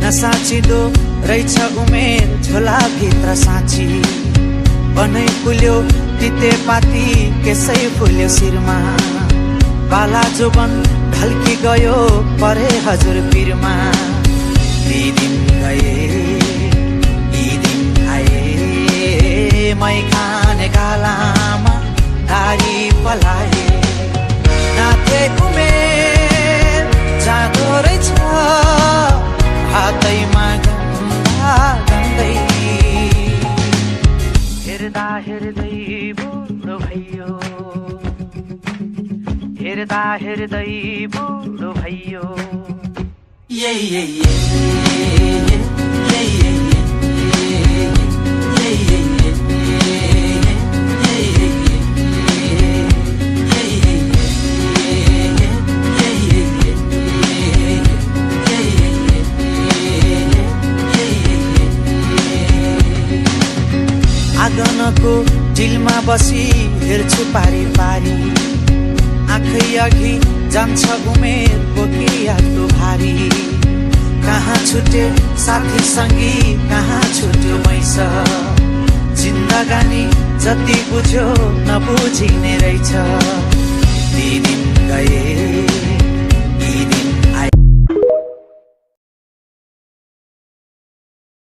नसाचिँदो रहेछ उमेर झोलाभित्र साँची बनै फुल्यो तितेपाती केसै फुल्यो शिरमा बाला जोबन ढल्की गयो परे हजुर पिरमा ती दिन गए यी दिन आए मै खाने गालामा दारी पलाए नाथे उमेर जाँदो रहेछ हातैमा गन्दा गन्दै हेर्दा हेर्दै बुढो भयो हेर्दा हेर्दै बुढो भयो आँगनको डिलमा बसी हेर्छु पारी पारी आँखै अघि जान्छ उमेर बोकियाको भारी कहाँ छुटे साथी सङ्गी कहाँ छुट्यो मैस जिन्दगानी जति बुझ्यो नबुझिने रहेछ